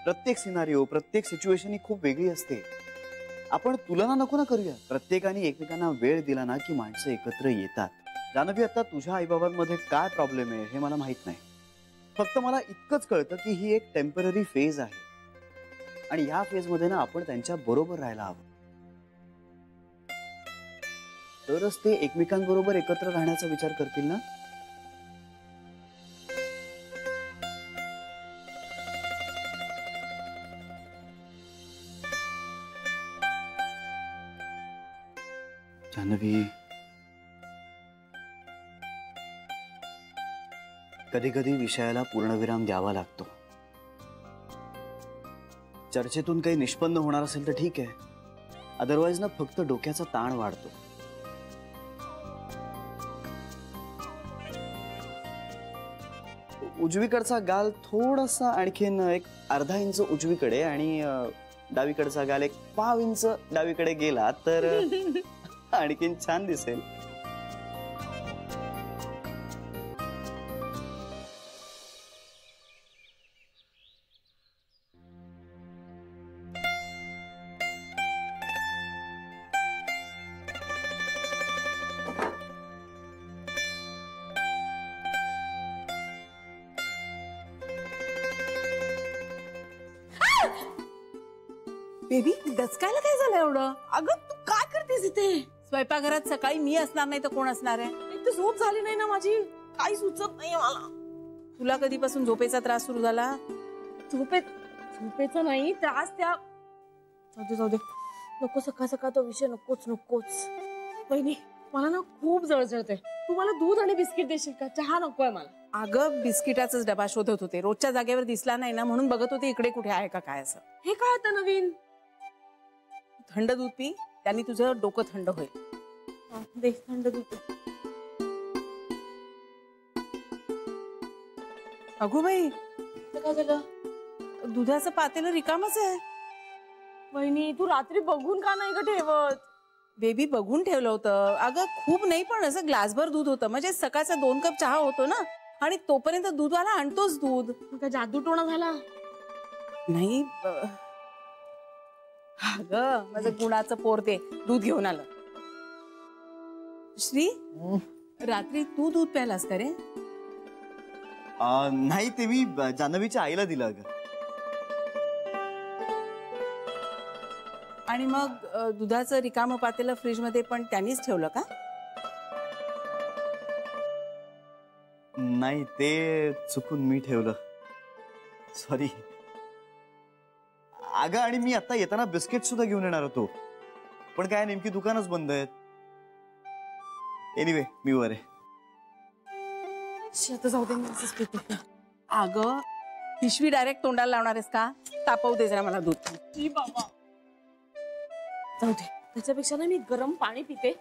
प्रत्येक सिनारिओ, प्रत्येक सिच्युएशन ही खूप वेगळी असते. आपण तुलना नको ना करूया. प्रत्येकाने एकमेकांना वेळ दिला ना की माणसं एकत्र येतात. जान्हवी, आता तुझ्या आईबाबांमध्ये काय प्रॉब्लेम आहे हे मला माहित नाही. फक्त मला इतकंच कळतं की ही एक टेम्पररी फेज आहे आणि या फेज मध्ये ना आपण त्यांच्या बरोबर राहायला हवं. तरच ते एकमेकांबरोबर एकत्र राहण्याचा विचार करतील ना. जान्हवी, कधी कधी विषयाला पूर्णविराम द्यावा लागतो. चर्चेतून काही निष्पन्न होणार असेल तर ठीक आहे, अदरवाइज ना फक्त डोक्याचा ताण वाढतो. उजवीकडचा गाल थोडासा आणखीन एक अर्धा इंच उजवीकडे आणि डावीकडचा गाल एक 5 इंच डावीकडे गेला तर आणखीन छान दिसेल. बेबी, दचकायला काय झालं एवढं? अगं तू काय करतेस इथे? स्वयंपाकघरात सकाळी मी असणार नाही तर कोण असणार आहे? एक तर झोप झाली नाही ना माझी, काही सुचत नाही मला. तुला कधीपासून झोपेचा त्रास सुरू झाला? झोपेचा नाही त्रास, त्या जाऊ दे नको, सकाळ सकाळ तो विषय नकोच. वहिनी, मला ना खूप जळजळते. तू मला दूध आणि बिस्किट देशील का? चहा नकोय मला. अगं बिस्किटाचाच डबा शोधत होते, रोजच्या जागेवर दिसला नाही ना म्हणून बघत होते इकडे कुठे आहे का काय असं. हे काय आता नवीन? थंड दूध पी, त्यांनी तुझं डोकं थंड होईल. दे थंड दूध. अगो बाई, काय झालं? दुधाचं पातेलं रिकामच आहे. वहिनी, तू रात्री बघून का नाही ग ठेवत? बेबी, बघून ठेवलं होतं. अगं खूप नाही, पण असं ग्लासभर दूध होतं, म्हणजे सकाळचा 2 कप चहा होतो ना, आणि तोपर्यंत दूधवाला आणतोच दूध. काय जादू टोणा झाला? नाही अगं, माझं गुणाचं पोर ते दूध घेऊन आलं. श्री, रात्री तू दूध प्यायलास का रे? नाही, ते मी जान्हवीच्या आईला दिलं. अगं, आणि मग दुधाचं रिकामं पातेलं फ्रीज मध्ये पण त्यांनीच ठेवलं का? नाही, ते चुकून मी ठेवलं, सॉरी. अगं, आणि मी आता येताना बिस्किट सुद्धा घेऊन येणार होतो, पण काय नेमकी दुकानच बंद आहेत. एनिवे, मी वर आहे. जाऊ दे. अगं, पिशवी डायरेक्ट तोंडाला लावणार आहेस का? तापवू दे जरा मला दूध. बाबा, जाऊ दे, त्याच्यापेक्षा ना मी गरम पाणी पिते.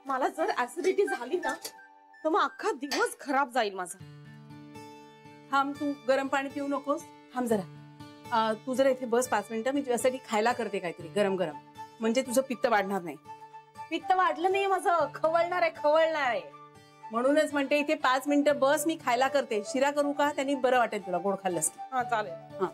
मला जर ऍसिडिटी झाली ना तर मग अख्खा दिवस खराब जाईल माझा. थांब, तू गरम पाणी पिऊ नकोस. थांब जरा, तू जरा इथे बस 5 मिनिटं, मी तुझ्यासाठी खायला करते काहीतरी गरम गरम, म्हणजे तुझं पित्त वाढणार नाही. पित्त वाढलं नाही माझं, खवळणार आहे. म्हणूनच म्हणते इथे 5 मिनिटं बस, मी खायला करते. शिरा करू का? त्यांनी बरं वाटेल तुला, गोड खाल्लंस की. हा चालेल. हा,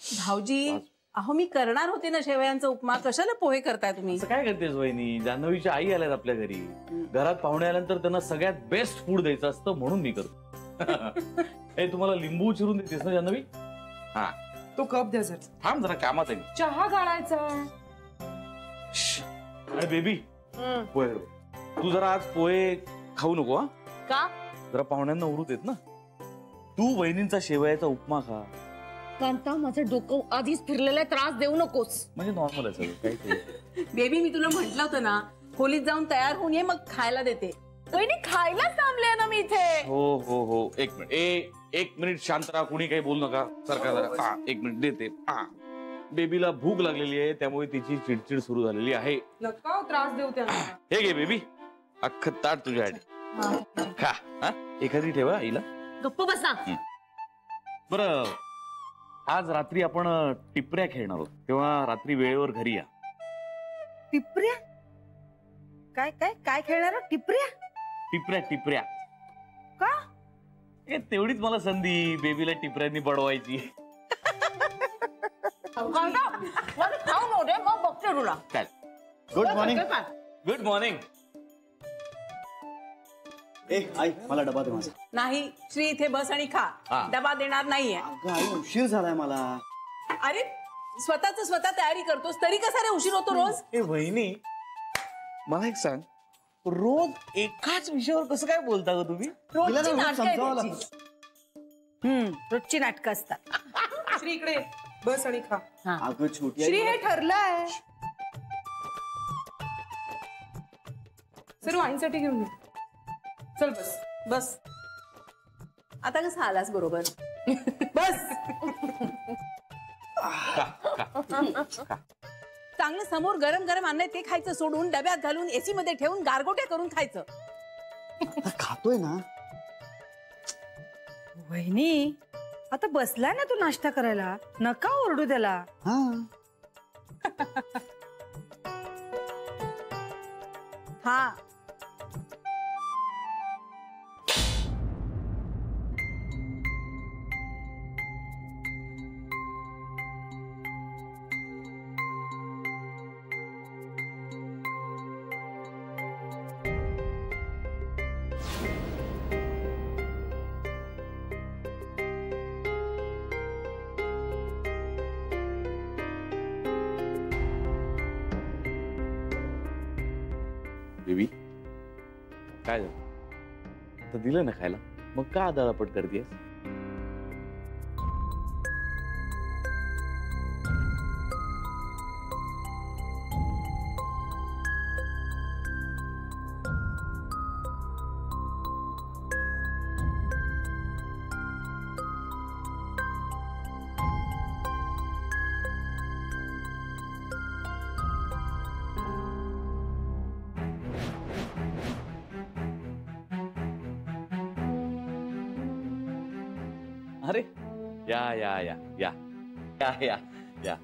भाऊजी अहो मी करणार होते ना शेवयांचा उपमा, कशाला पोहे करताय तुम्ही? असं काय करतेस वहिनी? जान्हवीच्या आई आल्यात आपल्या घरी, घरात पाहुणे आल्यानंतर त्यांना सगळ्यात बेस्ट फूड द्यायचं असतं म्हणून मी करतो. हे तुम्हाला लिंबू चिरून देतेस ना जान्हवी? हा तो कप द्या जर. थांब जरा कामात आहे मी. चहा गाळायचा. आणि बेबी पोहे रो. तू जरा आज पोहे खाऊ नको हा. का? जरा पाहुण्यांना उरू देत ना. तू वहिनींचा शेवयाचा उपमा खा. कांता माझं डोकं आधीच फिरलेलं आहे, त्रास देऊ नकोस. म्हणजे नॉर्मल आहे सगळं काही. बेबी मी तुला म्हंटल होतं ना खोलीत जाऊन तयार होऊन ये, मग खायला देते. वहिनी खायलाच थांबले ना मी इथे. हो हो हो एक मिनिट. एक मिनिट शांत राहा, कुणी काही बोलू नका. सरका जरा. हा एक मिनिट देते. हा बेबीला भूक लागलेली आहे त्यामुळे तिची चिडचिड सुरू झालेली आहे. नका त्रास देऊ त्यांना. हे घे बेबी, अख्खं ताट तुझ्यासाठी. खा. हा एखादी ठेवा आईला. गप्प बसा. बरं आज रात्री आपण टिपऱ्या खेळणार आहोत, तेव्हा रात्री वेळेवर घरी या. टिपऱ्या? काय काय काय खेळणार? टिपऱ्या? टिपऱ्या टिपऱ्या. का? हे तेवढीच मला संधी बेबीला टिपऱ्यांनी बडवायची. खाऊ नो रे, मग बघते तुला. काय? Good morning. Good morning. ए आई मला डबा दे माझा. नाही श्री इथे बस आणि खा. हा. डबा देणार नाहीये. अगं आई उशीर झालाय मला. अरे स्वतः तयारी करतोस तरी कसा रे उशीर होतो रोज? ए वहिनी मला एक सांग, रोज एकाच विषयावर कसं काय बोलता ग तुम्ही? तिला रोजची ना नाटकं आहेत समजावं याची. लागतं. रोजची नाटकं असतात. श्री इकडे बस आणि खा. अगं छोटी श्री आई हे ठरलंय. सर्व आईसाठी घेऊन ये. चल बस. बस आता कसं आलास बरोबर. बस चांगलं समोर गरम गरम आणलंय ते खायचं सोडून डब्यात घालून एसी मध्ये ठेवून गारगोट्या करून खायचं. आता खातोय ना. वहिनी आता बसलाय ना तू नाश्ता करायला, नका ओरडू त्याला. हा हा बेबी काय झालं? आता दिलं ना खायला, मग का आदळपट करतेस? अरे या या या या या या या.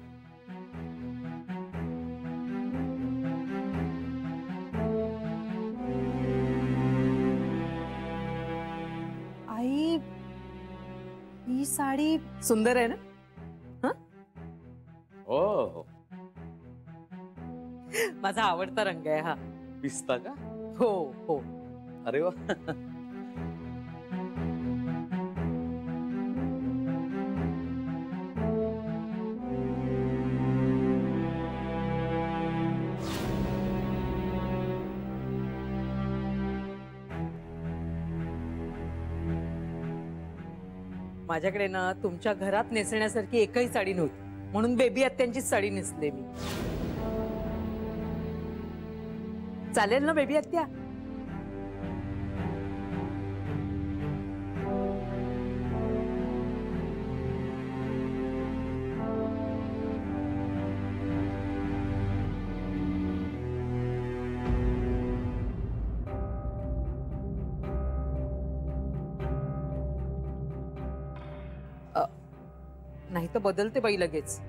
आई ही साडी सुंदर आहे ना. हो हो. माझा आवडता रंग आहे हा. पिस्ता का? हो हो. अरे वा. माझ्याकडे ना तुमच्या घरात नेसण्यासारखी एकही साडी नव्हती, म्हणून बेबी आत्यांचीच साडी नेसले मी. चालेल ना बेबी आत्या? नाही तर बदलते बाई लगेच.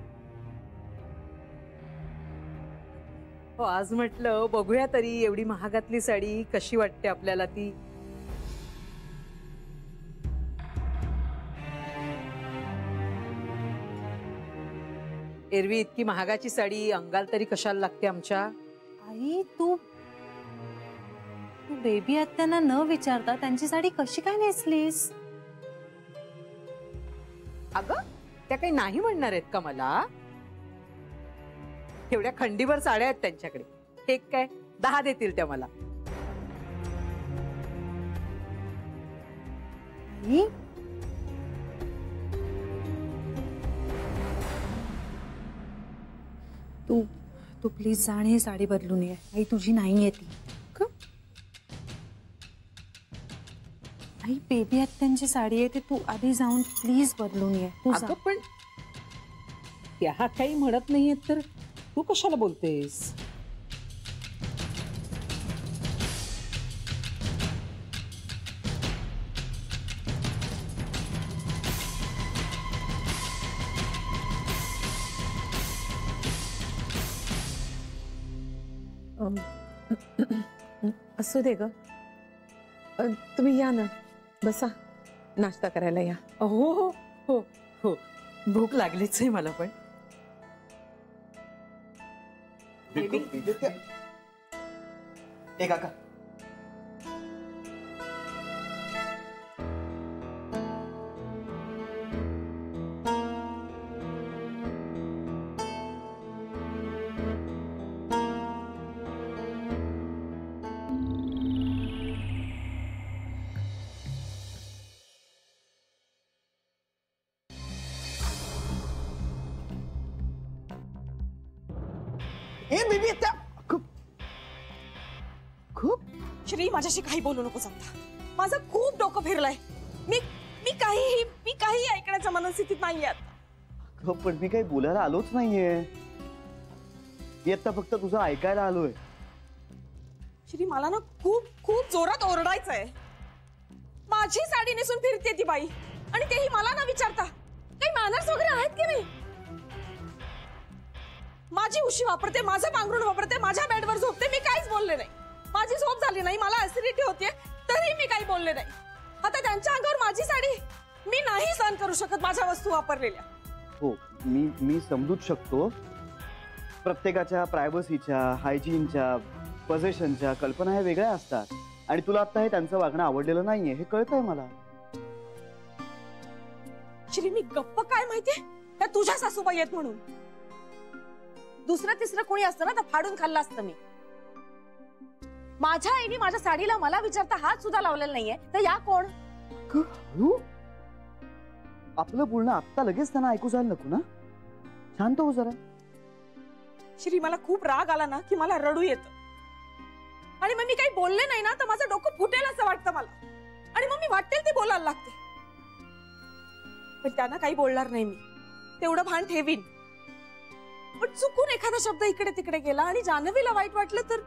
हो आज म्हटलं बघूया तरी एवढी महागातली साडी कशी वाटते आपल्याला ती. एरवी इतकी महागाची साडी अंगाल तरी कशाला लागते आमच्या? आई तू बेबी आत्यांना न विचारता त्यांची साडी कशी काय नेसलीस? अगं त्या काही नाही म्हणणार आहेत का मला? एवढ्या खंडीभर साड्या आहेत त्यांच्याकडे, एक काय 10 देतील त्या मला. आई तू तू प्लीज जाण ही साडी बदलून ये. आई तुझी नाहीये ती. आई बेबी आत्यांची साडी आहे ती तू आधी जाऊन प्लीज बदलून ये. तू जा. अगं पण त्या काही म्हणत नाहीयेत तर तू कशाला बोलतेस? असू दे ग. तुम्ही या ना, बसा, नाश्ता करायला या. हो हो हो हो, भूक लागलीच आहे मला पण. ए काका, ए बेबी आता खूप खूप श्री, माझ्याशी काही बोलू नको समजा. माझं खूप डोकं फिरलंय. मी काही ऐकण्याच्या मनस्थितीत नाहीये आता. अगं, पण मी काही बोलायला आलोच नाहीये. मी आता फक्त तुझं ऐकायला आलोय. श्री, मला ना खूप खूप जोरात ओरडायचंय. माझी साडी नेसून फिरते ती बाई, आणि तेही मला ना विचारता. काही मॅनर्स वगैरे आहेत की नाही? माझी उशी वापरते, माझं पांघरूण वापरते, माझ्या बेडवर झोपते. मी काहीच बोलले नाही. माझी झोप झाली नाही, मला ऍसिडिटी होतीये, तरी मी काही बोलले नाही. आता त्यांच्या अंगावर माझी साडी मी नाही सहन करू शकत, माझ्या वस्तू वापरलेल्या. हो, मी समजूच शकतो. प्रत्येकाच्या प्रायव्हसीच्या, हायजीनच्या, पोझिशनच्या कल्पना ह्या वेगळ्या असतात. आणि तुला आता हे त्यांचं वागणं आवडलेलं नाहीये हे कळतंय मला. श्री, मी गप्प काय माहितीये, त्या तुझ्या सासूबाई आहेत म्हणून. दुसरं तिसरं कोणी असतं ना तर फाडून खाल्लं असतं मी. माझ्या आईने माझ्या साडीला मला विचारता हात सुद्धा लावलेला नाहीये, तर या कोण? आपलं बोलणं आता लगेच त्यांना ऐकू जायला नको ना. शांत हो जरा. श्री, मला खूप राग आला ना की मला रडू येतं. आणि मग मी काही बोलले नाही ना तर माझं डोकं फुटेल असं वाटतं मला. आणि मग मी वाटेल ते बोलायला लागते. पण त्यांना काही बोलणार नाही मी, तेवढं भान ठेवीन. पण चुकून एखादा शब्द इकडे तिकडे गेला आणि जान्हवीला वाईट वाटलं तर?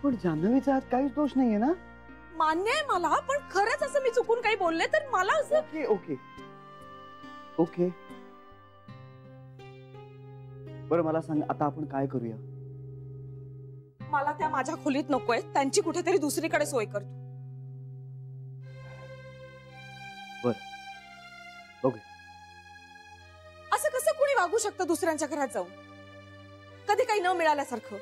पण जान्हवीचा हात काहीच दोष नाहीये ना. मान्य आहे मला, पण खरंच असं मी चुकून काही बोलले तर मला असं. ओके ओके ओके, बरं मला सांग आता आपण काय करूया? मला त्या माझ्या खोलीत नकोय, त्यांची कुठेतरी दुसरीकडे सोय करतो. बरं ओके. असं कसं कुणी वागू शकतं दुसऱ्यांच्या घरात जाऊन, कधी काही न मिळाल्यासारखं?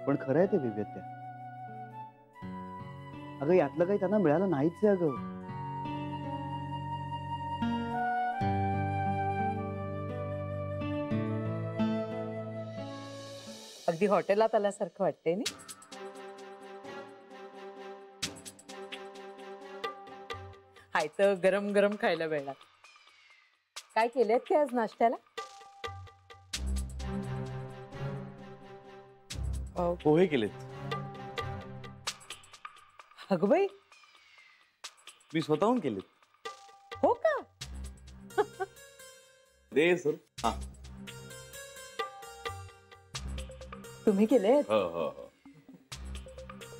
पण खरं आहे ते विवेत्या. अगं यातलं काही त्यांना मिळालं नाहीच आहे अगं. अगदी हॉटेलात आल्यासारखं वाटतंय ना. हाय तर गरम गरम खायला मिळणार. काय केलेत की आज नाश्त्याला? पोहे केलेत. अगं बाई, मी स्वतःहून केलेत. हो का? दे सर. हा, तुम्ही केलेत? हो हो हो.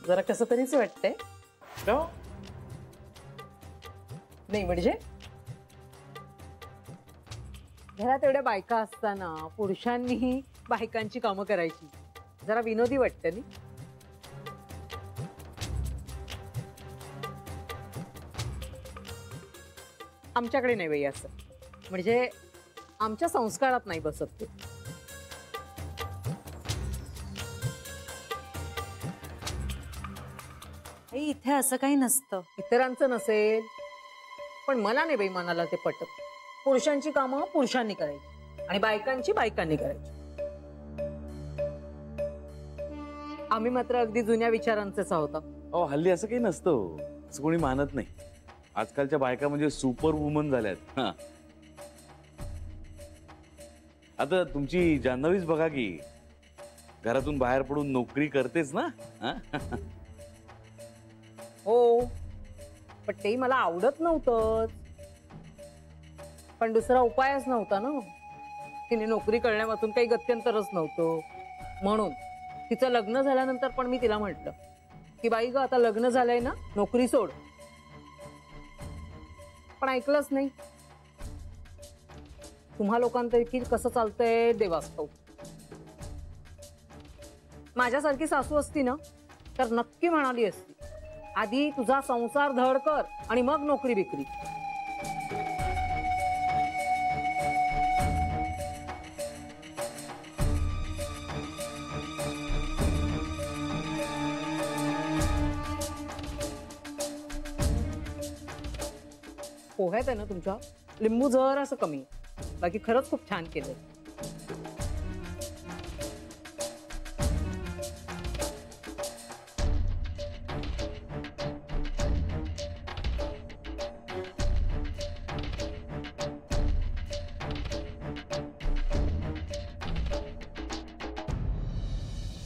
जरा कसं तरीच वाटतंय. हो. नाही म्हणजे घरात एवढ्या बायका असताना पुरुषांनीही बायकांची कामं करायची, जरा विनोदी वाटतं नी. आमच्याकडे नाही बाई असं, म्हणजे आमच्या संस्कारात नाही बसत ते. आई, इथे असं काही नसतं. इतरांचं नसेल, पण मला नाही बाई मनाला ते पटत. पुरुषांची कामं पुरुषांनी करायची आणि बायकांची बायकांनी करायची. आम्ही मात्र अगदी जुन्या विचारांचेच आहोत. अहो हल्ली असं काही नसतं, असं कोणी मानत नाही. आजकालच्या बायका म्हणजे सुपर वुमन झाल्यात. हा. आता तुमची जान्हवीच बघा की घरातून बाहेर पडून नोकरी करतेच ना. हा? हो, पण ते मला आवडत नव्हतं. पण दुसरा उपायच नव्हता ना. तिने नोकरी करण्यापासून काही गत्यंतरच नव्हतं. म्हणून तिचं लग्न झाल्यानंतर पण मी तिला म्हटलं की बाई ग, आता लग्न झालंय ना, नोकरी सोड. पण ऐकलंच नाही. तुम्हा लोकांपैकी कसं चालतंय देवास ठाऊक. माझ्यासारखी सासू असती ना तर नक्की म्हणाली असती, आधी तुझा संसार धड कर आणि मग नोकरी बिक्री. पोह्यात आहे ना तुमच्या लिंबू जर असं कमी आहे. बाकी खरंच खूप छान केलंय.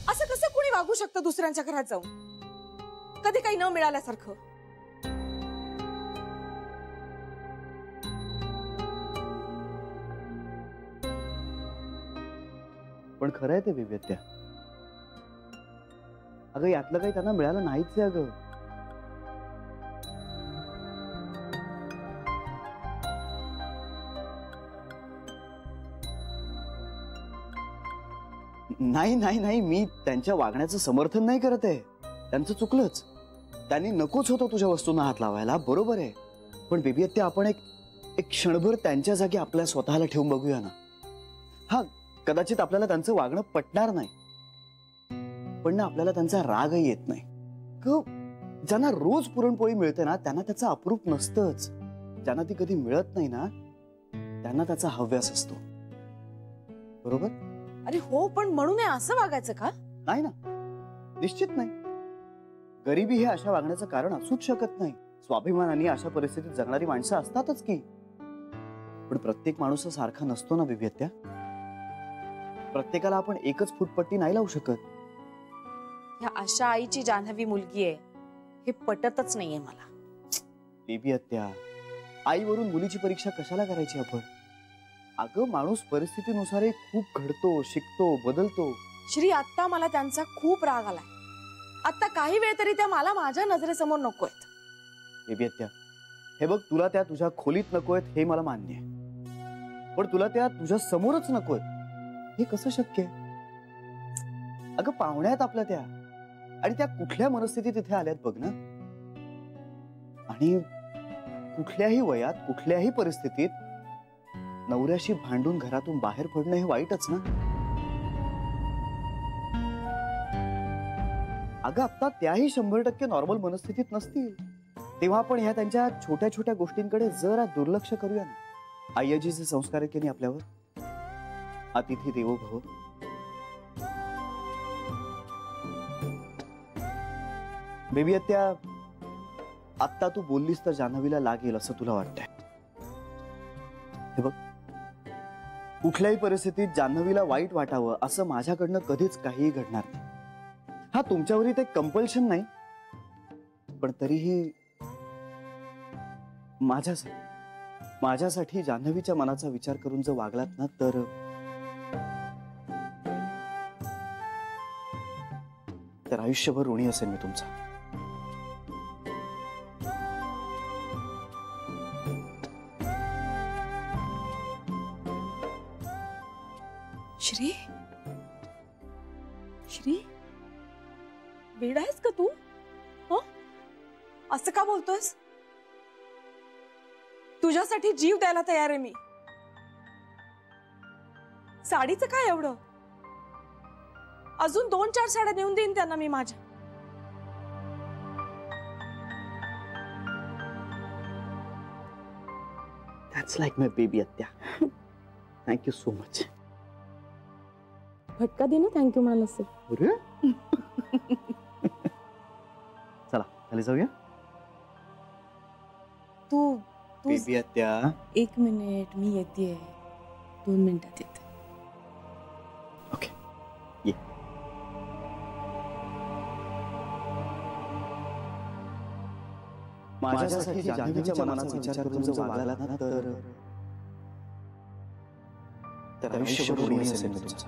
असं कसं कुणी वागू शकतं दुसऱ्यांच्या घरात जाऊन, कधी काही न मिळाल्यासारखं? पण खरं आहे ते विवेत्या. अगं यातलं काही त्यांना मिळालं नाहीच आहे अगं. नाही नाही नाही, मी त्यांच्या वागण्याचं समर्थन नाही करत आहे. त्यांचं चुकलंच. त्यांनी नकोच होतं तुझ्या वस्तूंना हात लावायला, बरोबर आहे. पण बेबीत्या, आपण एक क्षणभर त्यांच्या जागी आपल्या स्वतःला ठेवून बघूया ना. हा, कदाचित आपल्याला त्यांचं वागणं पटणार नाही, पण ना आपल्याला त्यांचा रागही येत नाही. ज्यांना रोज पुरणपोळी मिळते ना त्यांना त्याचं अप्रूप नसतंच. ज्यांना ती कधी मिळत नाही ना त्यांना त्याचा हव्यास असतो, बरोबर? अरे हो, पण म्हणून असं वागायचं का? नाही ना, निश्चित नाही. गरिबी हे अशा वागण्याचं कारण असूच शकत नाही. स्वाभिमानाने अशा परिस्थितीत जगणारी माणसं असतातच की. पण प्रत्येक माणूस सारखा नसतो ना विवेत्या. प्रत्येकाला आपण एकच फुटपट्टी नाही लावू शकत. ह्या अशा आईची जान्हवी मुलगी आहे हे पटतच नाहीये मला. बेबीत्या, आईवरून मुलीची परीक्षा कशाला करायची आपण? अगं माणूस परिस्थितीनुसार खूप घडतो, शिकतो, बदलतो. श्री, आता मला त्यांचा खूप राग आलाय. आता काही वेळ तरी त्या मला माझ्या नजरेसमोर नकोयत. बेबीत्या, हे बघ, तुला त्या तुझ्या खोलीत नकोयत हे मला मान्य आहे, पण तुला त्या तुझ्या समोरच नकोयत हे कसं शक्य आहे? अगं पाहुण्यात आपल्या त्या, आणि त्या कुठल्या मनस्थितीत इथे आल्यात बघ ना. आणि कुठल्याही वयात कुठल्याही परिस्थितीत नवऱ्याशी भांडून घरातून बाहेर पडणं हे वाईटच ना. अगं आता त्याही 100% नॉर्मल मनस्थितीत नसतील, तेव्हा आपण ह्या त्यांच्या छोट्या छोट्या गोष्टींकडे जरा दुर्लक्ष करूया ना. आईजीचे संस्कार आहेत की नाही आपल्यावर, अतिथी देवो भव. बेबीत्या, आत्ता तू बोललीस तर जान्हवीला लागेल असं तुला वाटतंय? हे बघ, कुठल्याही परिस्थितीत जान्हवीला वाईट वाटावं असं माझ्याकडनं कधीच काहीही घडणार नाही. हा, तुमच्यावरही ते कंपल्शन नाही, पण तरीही माझ्यासाठी जान्हवीच्या मनाचा विचार करून जर वागलात ना तर आयुष्यभर ऋणी असेल मी तुमचा. श्री, श्री, वेडा आहेस का तू? असं का बोलतोस? तुझ्यासाठी जीव द्यायला तयार आहे मी. साडीचं काय एवढं? अजून 2-4 साड्या नेऊन देईन त्यांना मी माझ्या. That's like my baby आत्या. Thank you so much. फटका दे ना थँक्यू म्हणाल असेल. चला खाली जाऊया. तू बेबी आत्या. 1 मिनिट, मी येते. 2 मिनिटात येते. ओके ये. माझ्यासाठी जान्हवीच्या मनाचा विचार करून जर वागला ना तर आयुष्यभर ऋणी असेल मी तुमचा.